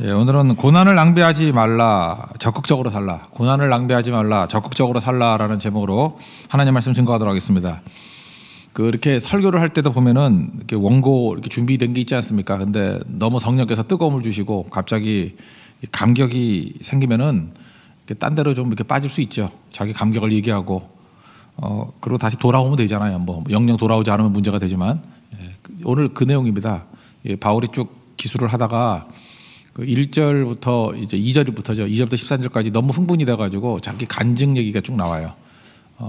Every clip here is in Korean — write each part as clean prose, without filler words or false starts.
예, 오늘은 고난을 낭비하지 말라, 적극적으로 살라. 고난을 낭비하지 말라, 적극적으로 살라라는 제목으로 하나님 말씀 증거하도록 하겠습니다. 이렇게 설교를 할 때도 보면은 이렇게 원고 이렇게 준비된 게 있지 않습니까? 근데 너무 성령께서 뜨거움을 주시고 갑자기 감격이 생기면은 이렇게 딴 데로 좀 이렇게 빠질 수 있죠. 자기 감격을 얘기하고 그리고 다시 돌아오면 되잖아요. 뭐 영영 돌아오지 않으면 문제가 되지만 오늘 그 내용입니다. 바울이 쭉 기술을 하다가 1절부터 이제 2절부터죠. 2절부터 13절까지 너무 흥분이 돼가지고 자기 간증 얘기가 쭉 나와요.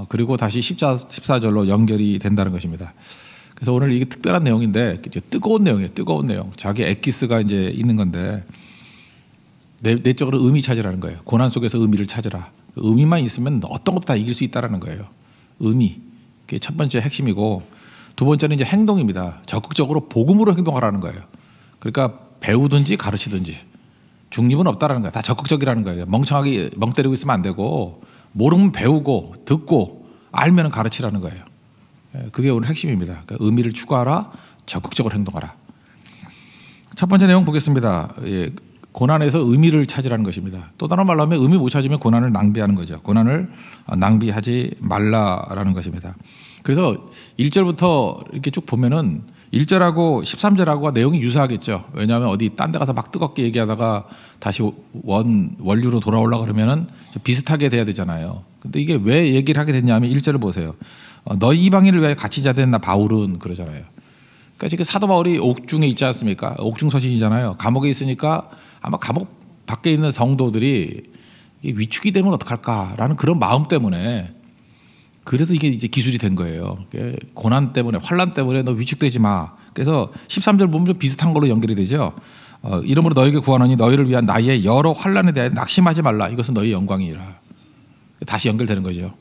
그리고 다시 14절로 연결이 된다는 것입니다. 그래서 오늘 이게 특별한 내용인데 뜨거운 내용이에요. 뜨거운 내용. 자기 엑기스가 이제 있는 건데 내적으로 의미 찾으라는 거예요. 고난 속에서 의미를 찾으라. 의미만 있으면 어떤 것도 다 이길 수 있다라는 거예요. 의미. 그게 첫 번째 핵심이고 두 번째는 이제 행동입니다. 적극적으로 복음으로 행동하라는 거예요. 그러니까 배우든지 가르치든지 중립은 없다라는 거예요. 다 적극적이라는 거예요. 멍청하게 멍 때리고 있으면 안 되고 모르면 배우고 듣고 알면 가르치라는 거예요. 그게 오늘 핵심입니다. 그러니까 의미를 추구하라, 적극적으로 행동하라. 첫 번째 내용 보겠습니다. 고난에서 의미를 찾으라는 것입니다. 또 다른 말로 하면 의미 못 찾으면 고난을 낭비하는 거죠. 고난을 낭비하지 말라라는 것입니다. 그래서 1절부터 이렇게 쭉 보면은 1절하고 13절하고가 내용이 유사하겠죠. 왜냐하면 어디 딴 데 가서 막 뜨겁게 얘기하다가 다시 원류로 돌아오려고 그러면은 비슷하게 돼야 되잖아요. 근데 이게 왜 얘기를 하게 됐냐면 1절을 보세요. 너희 이방인을 위하여 갇힌 자 된 나 바울은 그러잖아요. 그러니까 지금 사도 바울이 옥중에 있지 않습니까? 옥중 서신이잖아요. 감옥에 있으니까 아마 감옥 밖에 있는 성도들이 위축이 되면 어떡할까라는 그런 마음 때문에 그래서 이게 이제 기술이 된 거예요. 고난 때문에, 환난 때문에 너 위축되지 마. 그래서 13절 보면 좀 비슷한 걸로 연결이 되죠. 이러므로 너에게 구하노니 너희를 위한 나의 여러 환난에 대해 낙심하지 말라. 이것은 너희 영광이라. 다시 연결되는 거죠.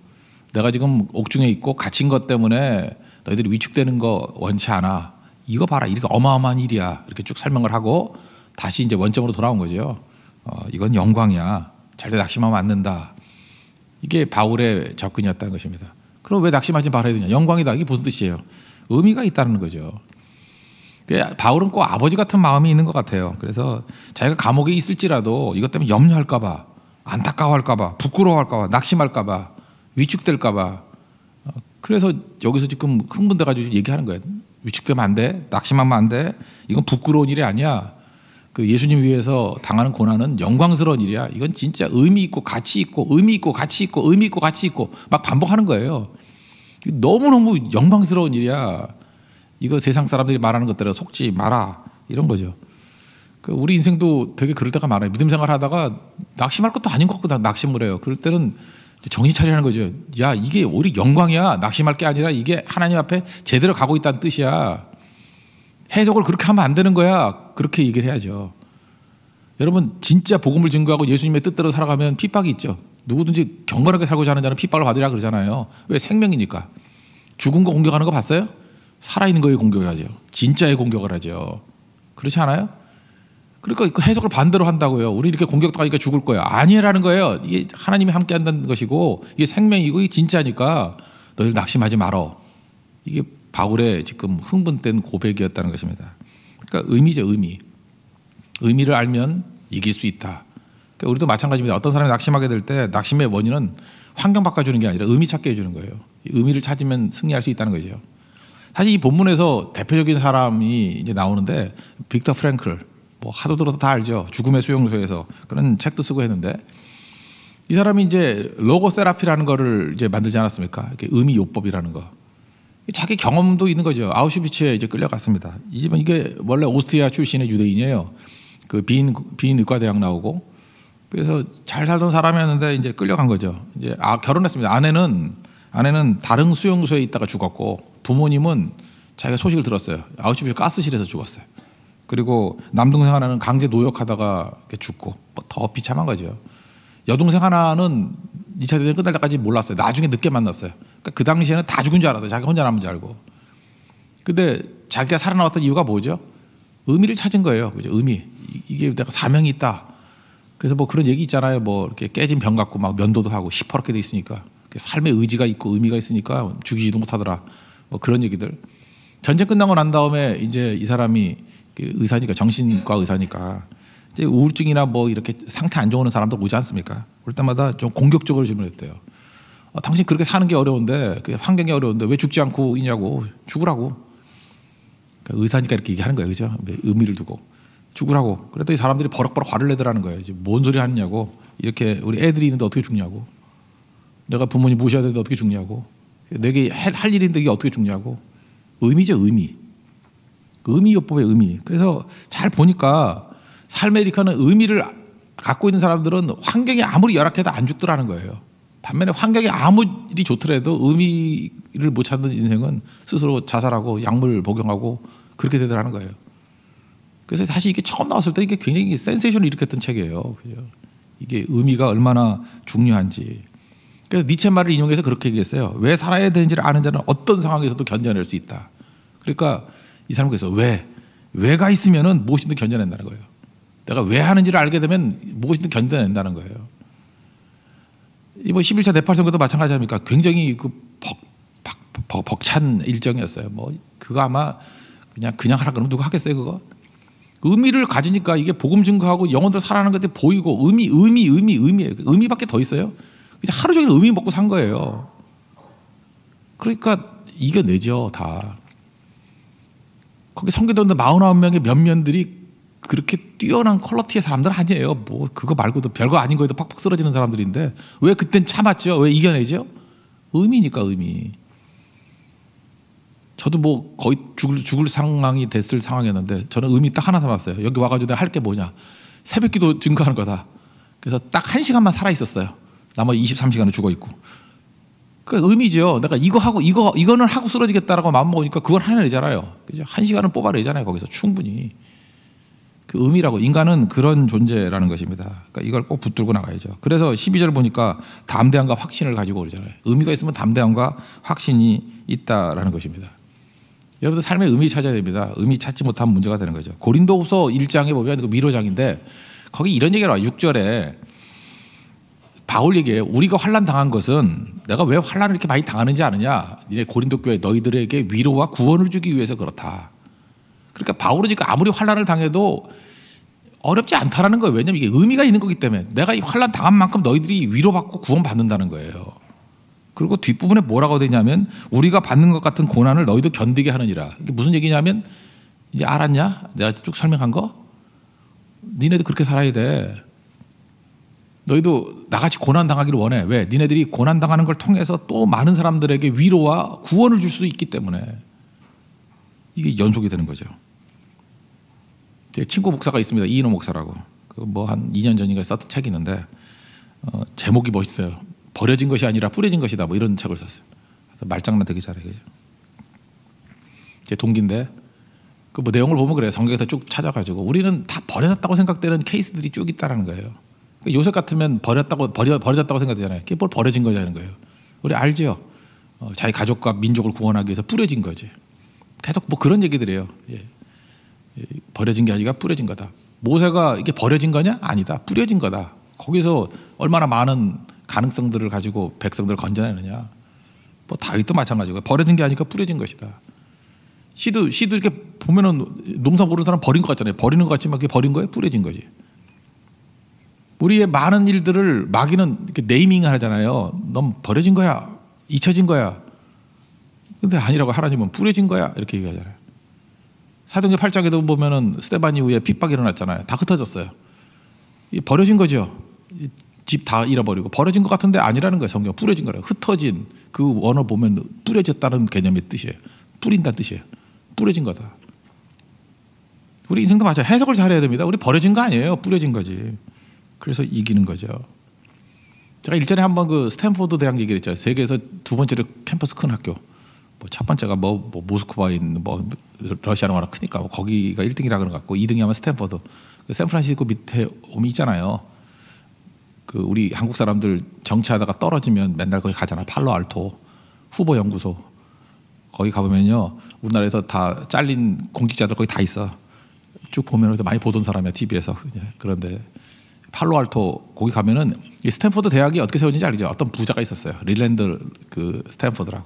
내가 지금 옥중에 있고 갇힌 것 때문에 너희들이 위축되는 거 원치 않아. 이거 봐라. 이렇게 어마어마한 일이야. 이렇게 쭉 설명을 하고 다시 이제 원점으로 돌아온 거죠. 이건 영광이야. 절대 낙심하면 안 된다. 이게 바울의 접근이었다는 것입니다. 그럼 왜 낙심하지 말아야 되냐? 영광이다. 이게 무슨 뜻이에요? 의미가 있다는 거죠. 바울은 꼭 아버지 같은 마음이 있는 것 같아요. 그래서 자기가 감옥에 있을지라도 이것 때문에 염려할까 봐, 안타까워할까 봐, 부끄러워할까 봐, 낙심할까 봐, 위축될까 봐. 그래서 여기서 지금 흥분돼 가지고 얘기하는 거예요. 위축되면 안 돼. 낙심하면 안 돼. 이건 부끄러운 일이 아니야. 예수님 위해서 당하는 고난은 영광스러운 일이야. 이건 진짜 의미 있고 가치 있고 의미 있고 가치 있고 의미 있고 가치 있고 막 반복하는 거예요. 너무너무 영광스러운 일이야. 이거 세상 사람들이 말하는 것대로 속지 마라. 이런 거죠. 우리 인생도 되게 그럴 때가 많아요. 믿음 생활 하다가 낙심할 것도 아닌 것 같고 다 낙심을 해요. 그럴 때는 정신 차리라는 거죠. 야, 이게 우리 영광이야. 낙심할 게 아니라 이게 하나님 앞에 제대로 가고 있다는 뜻이야. 해석을 그렇게 하면 안 되는 거야. 그렇게 얘기를 해야죠. 여러분 진짜 복음을 증거하고 예수님의 뜻대로 살아가면 핍박이 있죠. 누구든지 경건하게 살고자 하는 자는 핍박을 받으라 그러잖아요. 왜? 생명이니까. 죽은 거 공격하는 거 봤어요? 살아있는 거에 공격을 하죠. 진짜에 공격을 하죠. 그렇지 않아요? 그러니까 그 해석을 반대로 한다고요. 우리 이렇게 공격당하니까 죽을 거야. 아니라는 거예요. 이게 하나님이 함께 한다는 것이고 이게 생명이고 이게 진짜니까 너희들 낙심하지 말어. 이게 바울의 지금 흥분된 고백이었다는 것입니다. 그러니까 의미죠, 의미. 의미를 알면 이길 수 있다. 그러니까 우리도 마찬가지입니다. 어떤 사람이 낙심하게 될 때 낙심의 원인은 환경 바꿔주는 게 아니라 의미 찾게 해주는 거예요. 의미를 찾으면 승리할 수 있다는 거죠. 사실 이 본문에서 대표적인 사람이 이제 나오는데 빅터 프랭클, 뭐 하도 들어서 다 알죠. 죽음의 수용소에서 그런 책도 쓰고 했는데 이 사람이 이제 로고세라피라는 거를 이제 만들지 않았습니까? 이렇게 의미 요법이라는 거. 자기 경험도 있는 거죠. 아우슈비츠에 이제 끌려갔습니다. 이 집은 이게 원래 오스트리아 출신의 유대인이에요. 비인 의과대학 나오고 그래서 잘 살던 사람이었는데 이제 끌려간 거죠. 이제 결혼했습니다. 아내는 다른 수용소에 있다가 죽었고 부모님은 자기가 소식을 들었어요. 아우슈비츠 가스실에서 죽었어요. 그리고 남동생 하나는 강제 노역하다가 죽고 더 비참한 거죠. 여동생 하나는 2차 대전 끝날 때까지 몰랐어요. 나중에 늦게 만났어요. 그러니까 그 당시에는 다 죽은 줄 알았어요. 자기가 혼자 남은 줄 알고. 근데 자기가 살아남았던 이유가 뭐죠? 의미를 찾은 거예요. 그죠? 의미. 이게 내가 사명이 있다. 그래서 뭐 그런 얘기 있잖아요. 뭐 이렇게 깨진 병 갖고 막 면도도 하고 시퍼렇게 돼 있으니까 삶의 의지가 있고 의미가 있으니까 죽이지도 못하더라. 뭐 그런 얘기들. 전쟁 끝나고 난 다음에 이제 이 사람이 의사니까 정신과 의사니까 이제 우울증이나 뭐 이렇게 상태 안 좋은 사람도 오지 않습니까? 올 때마다 좀 공격적으로 질문했대요. 당신 그렇게 사는 게 어려운데, 그 환경이 어려운데 왜 죽지 않고 있냐고. 죽으라고. 그러니까 의사니까 이렇게 얘기하는 거예요, 그죠? 의미를 두고 죽으라고. 그랬더니 사람들이 버럭버럭 화를 내더라는 거예요. 이제 뭔 소리 하느냐고. 이렇게 우리 애들이 있는데 어떻게 죽냐고. 내가 부모님 모셔야 되는데 어떻게 죽냐고. 내게 할 일인데 이게 어떻게 죽냐고. 의미죠, 의미. 의미요법의 의미. 그래서 잘 보니까 삶의 일이라는 의미를 갖고 있는 사람들은 환경이 아무리 열악해도 안 죽더라는 거예요. 반면에 환경이 아무리 좋더라도 의미를 못 찾는 인생은 스스로 자살하고 약물 복용하고 그렇게 되더라는 거예요. 그래서 사실 이게 처음 나왔을 때 이게 굉장히 센세이션을 일으켰던 책이에요. 그죠? 이게 의미가 얼마나 중요한지. 그래서 니체 말을 인용해서 그렇게 얘기했어요. 왜 살아야 되는지를 아는 자는 어떤 상황에서도 견뎌낼 수 있다. 그러니까 이 사람은 그래서 왜가 있으면은 무엇이든 견뎌낸다는 거예요. 내가 왜 하는지를 알게 되면 무엇이든 견뎌낸다는 거예요. 이번 11차 네팔 선거도 마찬가지 아닙니까? 굉장히 그 벅찬 일정이었어요. 뭐 그거 아마 그냥 하라 그러면 누가 하겠어요, 그거? 의미를 가지니까 이게 복음 증거하고 영혼들 살아가는 것들 보이고 의미예요. 의미밖에 더 있어요. 그냥 하루 종일 의미 먹고 산 거예요. 그러니까 이겨내죠, 다. 거기 성교도원들 49명의 면면들이 그렇게 뛰어난 퀄리티의 사람들 아니에요. 뭐 그거 말고도 별거 아닌 거에도 팍팍 쓰러지는 사람들인데 왜 그땐 참았죠? 왜 이겨내죠? 의미니까 의미. 저도 뭐 거의 죽을 상황이 됐을 상황이었는데 저는 의미 딱 하나 삼았어요. 여기 와가지고 내가 할 게 뭐냐? 새벽기도 증거하는 거다. 그래서 딱 1시간만 살아 있었어요. 나머지 23시간은 죽어 있고. 그 의미죠. 내가 이거 하고 이거는 하고 쓰러지겠다라고 마음 먹으니까 그걸 해내잖아요. 그죠? 1시간은 뽑아내잖아요. 거기서 충분히. 그 의미라고 인간은 그런 존재라는 것입니다. 그러니까 이걸 꼭 붙들고 나가야죠. 그래서 12절 보니까 담대함과 확신을 가지고 그러잖아요. 의미가 있으면 담대함과 확신이 있다라는 것입니다. 여러분들 삶의 의미 찾아야 됩니다. 의미 찾지 못하면 문제가 되는 거죠. 고린도후서 1장에 보면 그 미로장인데 거기 이런 얘기가 나와요. 6절에 바울 얘기해요. 우리가 환난 당한 것은 내가 왜 환난을 이렇게 많이 당하는지 아느냐? 이제 고린도 교회 너희들에게 위로와 구원을 주기 위해서 그렇다. 그러니까 바울은 지금 아무리 환난을 당해도 어렵지 않다라는 거예요. 왜냐하면 이게 의미가 있는 거기 때문에 내가 이 환난 당한 만큼 너희들이 위로받고 구원받는다는 거예요. 그리고 뒷부분에 뭐라고 되냐면 우리가 받는 것 같은 고난을 너희도 견디게 하느니라. 이게 무슨 얘기냐면 이제 알았냐? 내가 쭉 설명한 거? 니네도 그렇게 살아야 돼. 너희도 나같이 고난 당하기를 원해. 왜? 니네들이 고난 당하는 걸 통해서 또 많은 사람들에게 위로와 구원을 줄 수 있기 때문에 이게 연속이 되는 거죠. 제 친구 목사가 있습니다. 이인호 목사라고. 뭐 한 2년 전인가 썼던 책이 있는데 제목이 멋있어요. 버려진 것이 아니라 뿌려진 것이다. 뭐 이런 책을 썼어요. 그래서 말장난 되게 잘해요. 제 동기인데 그 뭐 내용을 보면 그래요. 성경에서 쭉 찾아가지고 우리는 다 버려졌다고 생각되는 케이스들이 쭉 있다라는 거예요. 요셉 같으면 버려졌다고 생각되잖아요. 그게 뭘 버려진 거냐는 거예요. 우리 알지요. 자기 가족과 민족을 구원하기 위해서 뿌려진 거지. 계속 뭐 그런 얘기들이에요. 예. 버려진 게 아니라 뿌려진 거다. 모세가 이게 버려진 거냐? 아니다. 뿌려진 거다. 거기서 얼마나 많은 가능성들을 가지고 백성들을 건져내느냐. 뭐 다윗도 마찬가지고 버려진 게 아니라 뿌려진 것이다. 씨도 이렇게 보면은 농사 모르는 사람 버린 것 같잖아요. 버리는 것 같지만 그게 버린 거예요? 뿌려진 거지. 우리의 많은 일들을 마귀는 이렇게 네이밍을 하잖아요. 넌 버려진 거야. 잊혀진 거야. 근데 아니라고 하나님은 뿌려진 거야. 이렇게 얘기하잖아요. 사도행전 8장에도 보면은 스데반 이후에 핍박이 일어났잖아요. 다 흩어졌어요. 버려진 거죠. 집 다 잃어버리고 버려진 것 같은데 아니라는 거예요. 성경 뿌려진 거라고. 흩어진 그 원어 보면 뿌려졌다는 개념의 뜻이에요. 뿌린다는 뜻이에요. 뿌려진 거다. 우리 인생도 맞아요. 해석을 잘해야 됩니다. 우리 버려진 거 아니에요. 뿌려진 거지. 그래서 이기는 거죠. 제가 일전에 한번 그 스탠포드 대학 얘기를 했죠. 세계에서 두 번째로 캠퍼스 큰 학교. 뭐 첫 번째가 뭐 모스크바에 있는 뭐 러시아는 워낙 크니까 뭐 거기가 1등이라 그런 것 같고 2등이 하면 스탠포드. 그 샌프란시스코 밑에 오면 있잖아요. 그 우리 한국 사람들 정치하다가 떨어지면 맨날 거기 가잖아. 팔로알토 후보 연구소. 거기 가보면요. 우리나라에서 다 잘린 공직자들 거기 다 있어. 쭉 보면 많이 보던 사람이야. TV에서. 그런데 팔로알토 거기 가면은 이 스탠포드 대학이 어떻게 세워진지 알죠? 어떤 부자가 있었어요. 릴랜드 그 스탠포드라고.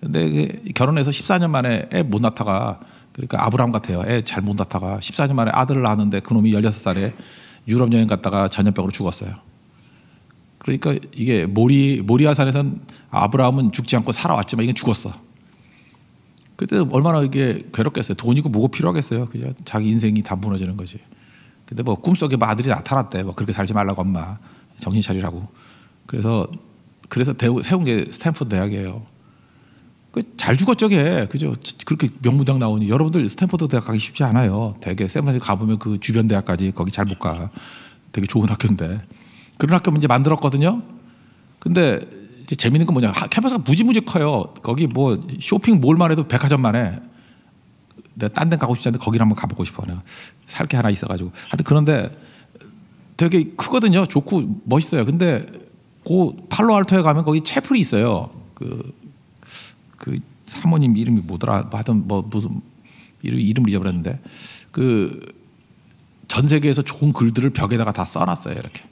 근데 결혼해서 14년 만에 애 못 낳다가 그러니까 아브라함 같아요. 애 잘 못 낳다가 14년 만에 아들을 낳았는데 그놈이 16살에 유럽 여행 갔다가 전염병으로 죽었어요. 그러니까 이게 모리아산에선 아브라함은 죽지 않고 살아왔지만 이건 죽었어. 그때 얼마나 이게 괴롭겠어요. 돈이고 뭐고 필요하겠어요. 그죠? 자기 인생이 다 무너지는 거지. 근데 뭐 꿈속에 뭐 아들이 나타났대. 뭐 그렇게 살지 말라고 엄마 정신 차리라고. 그래서 세운 게 스탠포드 대학이에요. 잘 죽었죠, 걔. 그죠? 그렇게 명문대학 나오니 여러분들 스탠포드 대학 가기 쉽지 않아요. 되게 샌프란시스코 가보면 그 주변 대학까지 거기 잘 못 가. 되게 좋은 학교인데 그런 학교 이제 만들었거든요. 근데 이제 재밌는 건 뭐냐? 캠퍼스가 무지무지 커요. 거기 뭐 쇼핑몰만 해도 백화점만 해. 내가 딴 데 가고 싶지 않은데 거기를 한번 가보고 싶어. 내가 살 게 하나 있어가지고. 하여튼 그런데 되게 크거든요. 좋고 멋있어요. 근데 그 팔로알토에 가면 거기 채플이 있어요. 그 사모님 이름이 뭐더라? 하여튼 뭐 무슨 이름을 잊어버렸는데 전 세계에서 좋은 글들을 벽에다가 다 써놨어요. 이렇게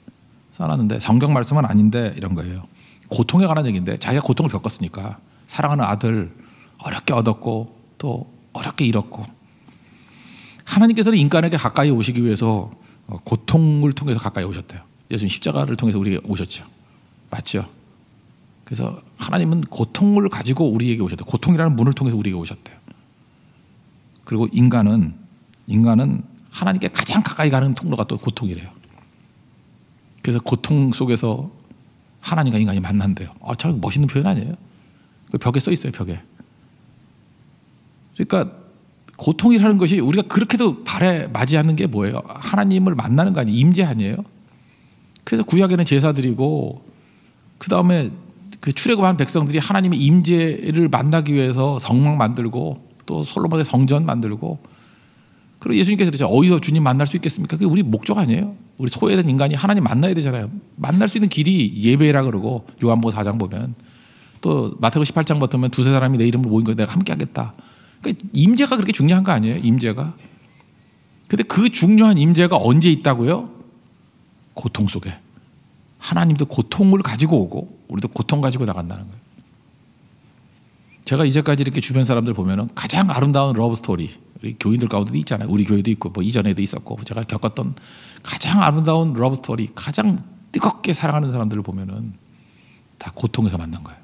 써놨는데 성경 말씀은 아닌데 이런 거예요. 고통에 관한 얘기인데 자기가 고통을 겪었으니까 사랑하는 아들 어렵게 얻었고 또 어렵게 잃었고 하나님께서는 인간에게 가까이 오시기 위해서 고통을 통해서 가까이 오셨대요. 예수님 십자가를 통해서 우리에게 오셨죠. 맞죠? 그래서 하나님은 고통을 가지고 우리에게 오셨대요. 고통이라는 문을 통해서 우리에게 오셨대요. 그리고 인간은 하나님께 가장 가까이 가는 통로가 또 고통이래요. 그래서 고통 속에서 하나님과 인간이 만난대요. 참 멋있는 표현 아니에요? 그 벽에 써 있어요, 벽에. 그러니까 고통이라는 것이 우리가 그렇게도 맞이 않는 게 뭐예요? 하나님을 만나는 거 아니에요? 임재 아니에요? 그래서 구약에는 제사 드리고 그 다음에 그 출애굽한 백성들이 하나님의 임재를 만나기 위해서 성막 만들고 또 솔로몬의 성전 만들고 그리고 예수님께서 그러죠. 어디서 주님 만날 수 있겠습니까? 그게 우리 목적 아니에요? 우리 소외된 인간이 하나님 만나야 되잖아요. 만날 수 있는 길이 예배라 그러고 요한복음 4장 보면 또 마태복음 18장 보면 두세 사람이 내 이름으로 모인 거 내가 함께 하겠다. 그러니까 임재가 그렇게 중요한 거 아니에요? 임재가. 근데 그 중요한 임재가 언제 있다고요? 고통 속에. 하나님도 고통을 가지고 오고 우리도 고통 가지고 나간다는 거예요. 제가 이제까지 이렇게 주변 사람들 보면은 가장 아름다운 러브 스토리 우리 교인들 가운데도 있잖아요. 우리 교회도 있고 뭐 이전에도 있었고 제가 겪었던 가장 아름다운 러브 스토리 가장 뜨겁게 사랑하는 사람들을 보면은 다 고통에서 만난 거예요.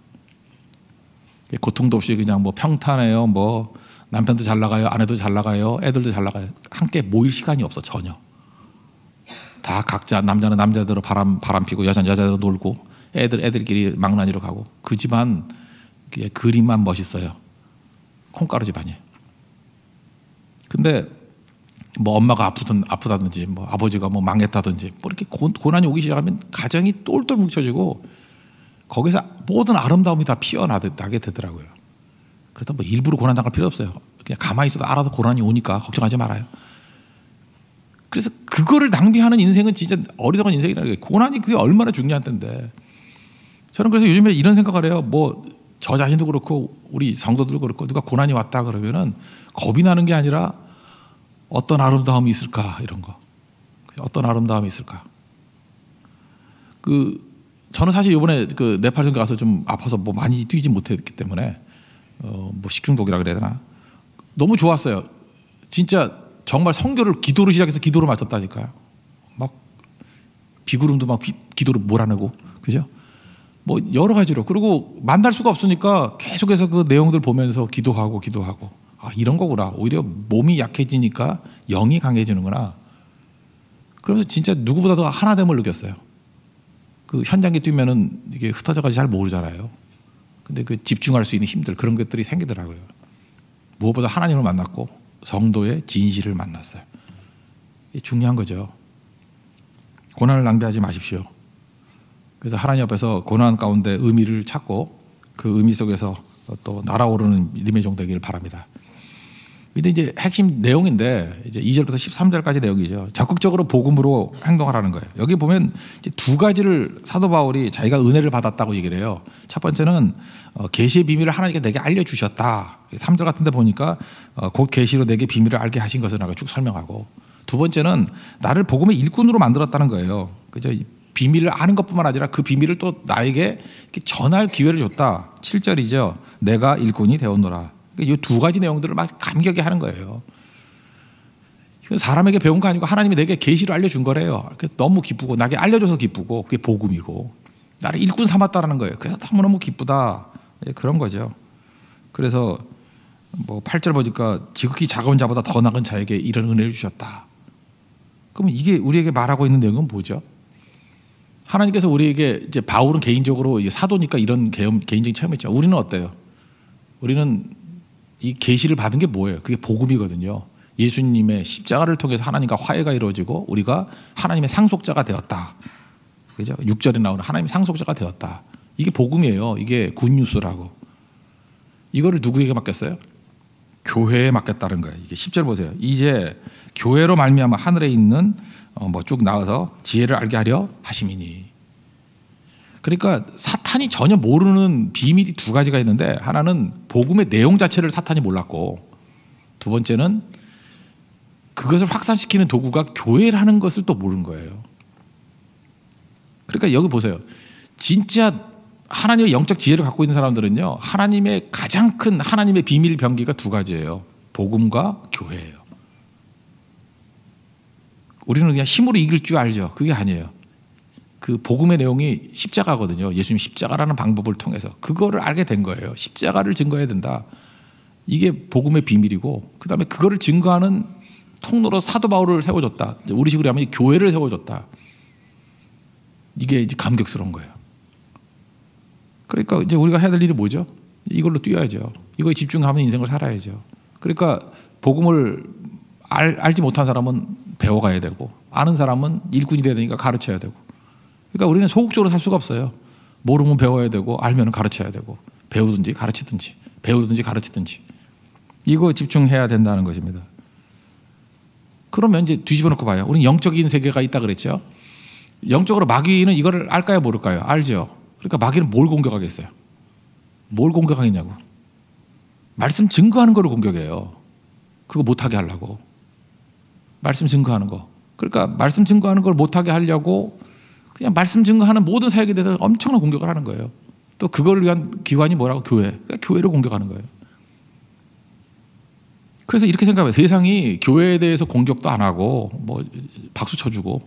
고통도 없이 그냥 뭐 평탄해요. 뭐 남편도 잘 나가요. 아내도 잘 나가요. 애들도 잘 나가요. 함께 모일 시간이 없어 전혀. 다 각자 남자는 남자대로 바람 피고 여자는 여자대로 놀고 애들끼리 망나니로 가고 그 집안 그림만 멋있어요. 콩가루 집안이에요. 근데 뭐 엄마가 아프다든지 뭐 아버지가 뭐 망했다든지 뭐 이렇게 고난이 오기 시작하면 가정이 똘똘 뭉쳐지고 거기서 모든 아름다움이 다 피어나게 되더라고요. 그래서 뭐 일부러 고난 당할 필요 없어요. 그냥 가만히 있어도 알아서 고난이 오니까 걱정하지 말아요. 그래서 그거를 낭비하는 인생은 진짜 어리석은 인생이라는 거예요. 고난이 그게 얼마나 중요한 때인데 저는 그래서 요즘에 이런 생각을 해요. 뭐 저 자신도 그렇고 우리 성도들도 그렇고 누가 고난이 왔다 그러면은 겁이 나는 게 아니라 어떤 아름다움이 있을까 이런 거. 어떤 아름다움이 있을까. 저는 사실 이번에 그 네팔 가서 좀 아파서 뭐 많이 뛰지 못했기 때문에 뭐 식중독이라 그래야 되나 너무 좋았어요. 진짜 정말 성교를 기도로 시작해서 기도로 마쳤다니까요. 막 비구름도 막 기도로 몰아내고 그죠? 뭐 여러 가지로 그리고 만날 수가 없으니까 계속해서 그 내용들 보면서 기도하고 이런 거구나. 오히려 몸이 약해지니까 영이 강해지는구나. 그러면서 진짜 누구보다 더 하나됨을 느꼈어요. 그 현장에 뛰면은 이게 흩어져가지고 잘 모르잖아요. 근데 그 집중할 수 있는 힘들 그런 것들이 생기더라고요. 무엇보다 하나님을 만났고 성도의 진실을 만났어요. 이게 중요한 거죠. 고난을 낭비하지 마십시오. 그래서 하나님 앞에서 고난 가운데 의미를 찾고 그 의미 속에서 또 날아오르는 믿음의 종 되기를 바랍니다. 근데 이제 핵심 내용인데 이제 2절부터 13절까지 내용이죠. 적극적으로 복음으로 행동하라는 거예요. 여기 보면 이제 두 가지를 사도 바울이 자기가 은혜를 받았다고 얘기를 해요. 첫 번째는 계시의 비밀을 하나님께 내게 알려주셨다. 3절 같은 데 보니까 곧 계시로 내게 비밀을 알게 하신 것을 나가 쭉 설명하고 두 번째는 나를 복음의 일꾼으로 만들었다는 거예요. 그죠? 비밀을 아는 것뿐만 아니라 그 비밀을 또 나에게 전할 기회를 줬다. 7절이죠. 내가 일꾼이 되었노라. 이 두 가지 내용들을 막 감격해 하는 거예요. 사람에게 배운 거 아니고 하나님이 내게 계시를 알려준 거래요. 너무 기쁘고 나게 알려줘서 기쁘고 그게 복음이고 나를 일꾼 삼았다라는 거예요. 그래서 너무너무 기쁘다. 그런 거죠. 그래서 뭐 8절 보니까 지극히 작은 자보다 더 나은 자에게 이런 은혜를 주셨다. 그러면 이게 우리에게 말하고 있는 내용은 뭐죠? 하나님께서 우리에게 이제 바울은 개인적으로 이제 사도니까 이런 개인적인 체험했죠. 우리는 어때요? 우리는 이 계시를 받은 게 뭐예요? 그게 복음이거든요. 예수님의 십자가를 통해서 하나님과 화해가 이루어지고 우리가 하나님의 상속자가 되었다. 그죠? 6절에 나오는 하나님의 상속자가 되었다. 이게 복음이에요. 이게 굿뉴스라고. 이거를 누구에게 맡겼어요? 교회에 맡겼다는 거예요. 이게 10절 보세요. 이제 교회로 말미암아 하늘에 있는 뭐 쭉 나와서 지혜를 알게 하려 하심이니. 그러니까 사탄이 전혀 모르는 비밀이 두 가지가 있는데 하나는 복음의 내용 자체를 사탄이 몰랐고 두 번째는 그것을 확산시키는 도구가 교회라는 것을 또 모르는 거예요. 그러니까 여기 보세요. 진짜 하나님의 영적 지혜를 갖고 있는 사람들은요, 하나님의 가장 큰 하나님의 비밀 병기가 두 가지예요. 복음과 교회예요. 우리는 그냥 힘으로 이길 줄 알죠. 그게 아니에요. 그 복음의 내용이 십자가거든요. 예수님 십자가라는 방법을 통해서 그거를 알게 된 거예요. 십자가를 증거해야 된다. 이게 복음의 비밀이고, 그 다음에 그거를 증거하는 통로로 사도 바울을 세워줬다. 우리 식으로 하면 교회를 세워줬다. 이게 이제 감격스러운 거예요. 그러니까 이제 우리가 해야 될 일이 뭐죠? 이걸로 뛰어야죠. 이거에 집중하면 인생을 살아야죠. 그러니까 복음을 알지 못한 사람은 배워가야 되고, 아는 사람은 일꾼이 돼야 되니까 가르쳐야 되고. 그러니까 우리는 소극적으로 살 수가 없어요. 모르면 배워야 되고, 알면 가르쳐야 되고, 배우든지 가르치든지, 배우든지 가르치든지. 이거 집중해야 된다는 것입니다. 그러면 이제 뒤집어 놓고 봐요. 우리는 영적인 세계가 있다 그랬죠. 영적으로 마귀는 이거를 알까요, 모를까요? 알죠. 그러니까 마귀는 뭘 공격하겠어요? 뭘 공격하겠냐고. 말씀 증거하는 거를 공격해요. 그거 못하게 하려고. 말씀 증거하는 거. 그러니까 말씀 증거하는 걸 못하게 하려고 그냥 말씀 증거하는 모든 사역에 대해서 엄청난 공격을 하는 거예요. 또 그걸 위한 기관이 뭐라고? 교회. 그러니까 교회를 공격하는 거예요. 그래서 이렇게 생각해요. 세상이 교회에 대해서 공격도 안 하고 뭐 박수 쳐주고,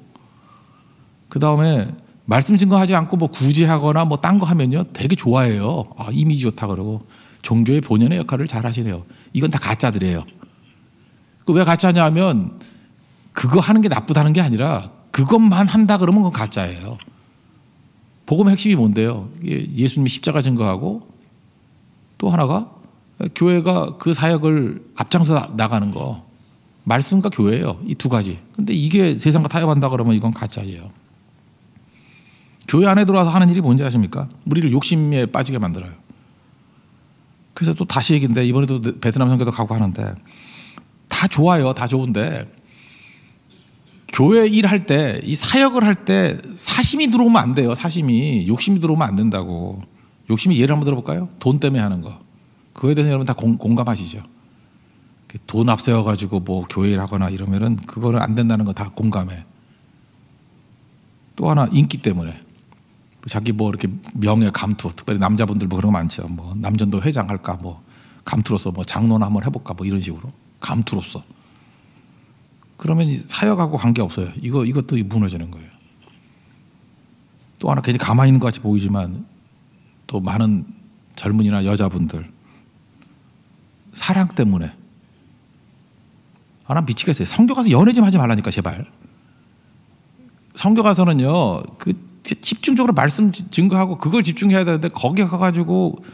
그 다음에 말씀 증거하지 않고 뭐 구제하거나 뭐 딴 거 하면요 되게 좋아해요. 아, 이미지 좋다 그러고 종교의 본연의 역할을 잘 하시네요. 이건 다 가짜들이에요. 그 왜 가짜냐 하면 그거 하는 게 나쁘다는 게 아니라 그것만 한다 그러면 그건 가짜예요. 복음의 핵심이 뭔데요? 예수님이 십자가 증거하고 또 하나가 교회가 그 사역을 앞장서 나가는 거. 말씀과 교회예요. 이 두 가지. 근데 이게 세상과 타협한다 그러면 이건 가짜예요. 교회 안에 들어와서 하는 일이 뭔지 아십니까? 우리를 욕심에 빠지게 만들어요. 그래서 또 다시 얘기인데 이번에도 베트남 선교도 가고 하는데 다 좋아요. 다 좋은데 교회 일할 때, 이 사역을 할 때 사심이 들어오면 안 돼요. 사심이. 욕심이 들어오면 안 된다고. 욕심이 예를 한번 들어볼까요? 돈 때문에 하는 거. 그거에 대해서 여러분 다 공감하시죠? 돈 앞세워가지고 뭐 교회 일 하거나 이러면은 그거는 안 된다는 거 다 공감해. 또 하나 인기 때문에. 자기 뭐 이렇게 명예 감투, 특별히 남자분들 뭐 그런 거 많죠. 뭐 남전도 회장 할까, 뭐 감투로서 뭐 장로나 한번 해볼까, 뭐 이런 식으로 감투로서. 그러면 사역하고 관계 없어요. 이것도 무너지는 거예요. 또 하나 괜히 가만히 있는 것 같이 보이지만 또 많은 젊은이나 여자분들 사랑 때문에 난 미치겠어요. 성교 가서 연애 좀 하지 말라니까 제발. 성교 가서는요 그 집중적으로 말씀 증거하고 그걸 집중해야 되는데 거기 가가지고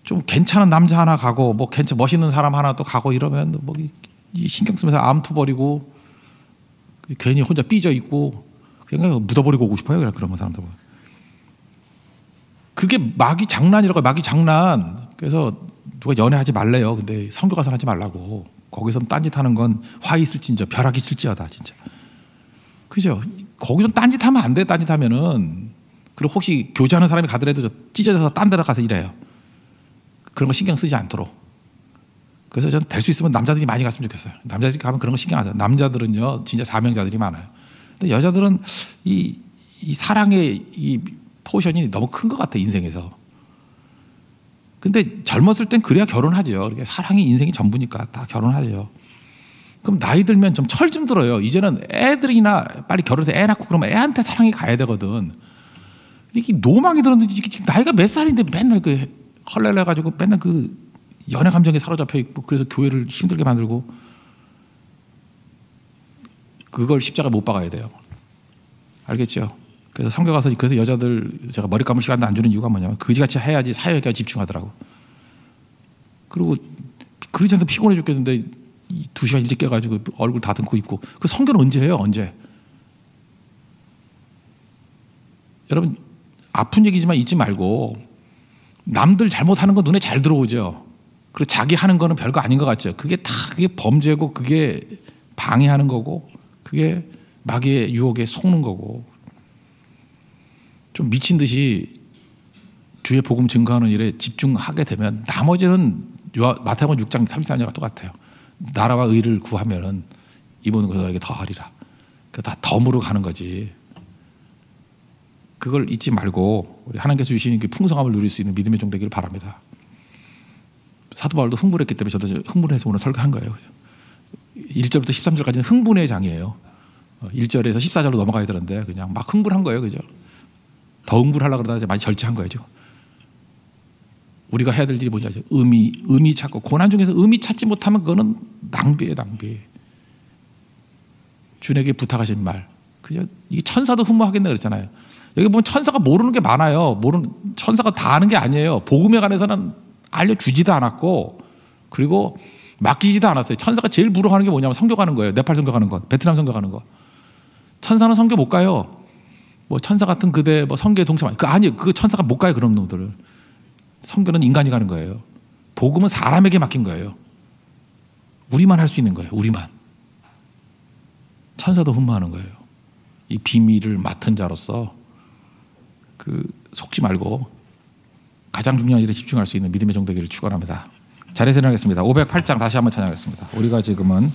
좀 괜찮은 남자 하나 가고 뭐 멋있는 사람 하나 또 가고 이러면 뭐 신경 쓰면서 암투 버리고 괜히 혼자 삐져 있고 그냥 묻어버리고 오고 싶어요. 그런 사람들. 그게 마귀 장난이라고. 마귀 장난. 그래서 누가 연애하지 말래요. 근데 성교 가서 하지 말라고. 거기서 딴짓하는 건 화 있을진저 벼락이 칠지어다 진짜. 그죠? 거기서 딴짓하면 안 돼. 딴짓하면은. 그리고 혹시 교제하는 사람이 가더라도 찢어져서 딴 데로 가서 일해요. 그런 거 신경 쓰지 않도록. 그래서 저는 될 수 있으면 남자들이 많이 갔으면 좋겠어요. 남자들이 가면 그런 거 신경 안 써요. 남자들은요 진짜 사명자들이 많아요. 근데 여자들은 이 사랑의 이 포션이 너무 큰 것 같아 인생에서. 근데 젊었을 땐 그래야 결혼하죠. 그러니까 사랑이 인생이 전부니까 다 결혼하죠. 그럼 나이 들면 좀 철 좀 들어요. 이제는 애들이나 빨리 결혼해서 애 낳고 그러면 애한테 사랑이 가야 되거든. 이게 노망이 들었는데 나이가 몇 살인데 맨날 그 헐렐레 가지고 맨날 그 연애 감정에 사로잡혀 있고 그래서 교회를 힘들게 만들고 그걸 십자가 못 박아야 돼요. 알겠죠? 그래서 성교 가서 그래서 여자들 제가 머리 감을 시간도 안 주는 이유가 뭐냐면 그지같이 해야지 사회에 집중하더라고. 그리고 그러지 않으면 피곤해 죽겠는데 2시간 일찍 깨가지고 얼굴 다듬고 있고 그 성교는 언제 해요? 언제? 여러분 아픈 얘기지만 잊지 말고 남들 잘못하는 거 눈에 잘 들어오죠. 그리고 자기 하는 거는 별거 아닌 것 같죠. 그게 다 그게 범죄고 그게 방해하는 거고 그게 마귀의 유혹에 속는 거고 좀 미친 듯이 주의 복음 증거하는 일에 집중하게 되면 나머지는 마태복음 6장 33절과 똑같아요. 나라와 의를 구하면은 이 모든 것을 너에게 더하리라. 다 덤으로 가는 거지. 그걸 잊지 말고 우리 하나님께서 주시는 그 풍성함을 누릴 수 있는 믿음의 종 되기를 바랍니다. 사도 바울도 흥분했기 때문에 저도 흥분해서 오늘 설교한 거예요. 1절부터 13절까지는 흥분의 장이에요. 1절에서 14절로 넘어가야 되는데 그냥 막 흥분한 거예요. 그죠? 더 흥분하려고 그러다가 많이 절제한 거예요. 지금. 우리가 해야 될 일이 뭔지 알죠? 의미 찾고 고난 중에서 의미 찾지 못하면 그거는 낭비예요. 낭비. 주님에게 부탁하신 말. 그죠? 이게 천사도 흠모하겠네 그랬잖아요. 여기 보면 천사가 모르는 게 많아요. 천사가 다 아는 게 아니에요. 복음에 관해서는 알려주지도 않았고 그리고 맡기지도 않았어요. 천사가 제일 부러워하는 게 뭐냐면 선교 가는 거예요. 네팔 선교 가는 거, 베트남 선교 가는 거. 천사는 선교 못 가요. 뭐 천사 같은 그대 뭐 선교에 동참 아니에요. 그 천사가 못 가요. 그런 놈들을. 선교는 인간이 가는 거예요. 복음은 사람에게 맡긴 거예요. 우리만 할 수 있는 거예요. 우리만. 천사도 흠모하는 거예요. 이 비밀을 맡은 자로서 속지 말고 가장 중요한 일에 집중할 수 있는 믿음의 종 되기를 축원합니다. 자리에서 일어나겠습니다. 508장 다시 한번 찬양하겠습니다. 우리가 지금은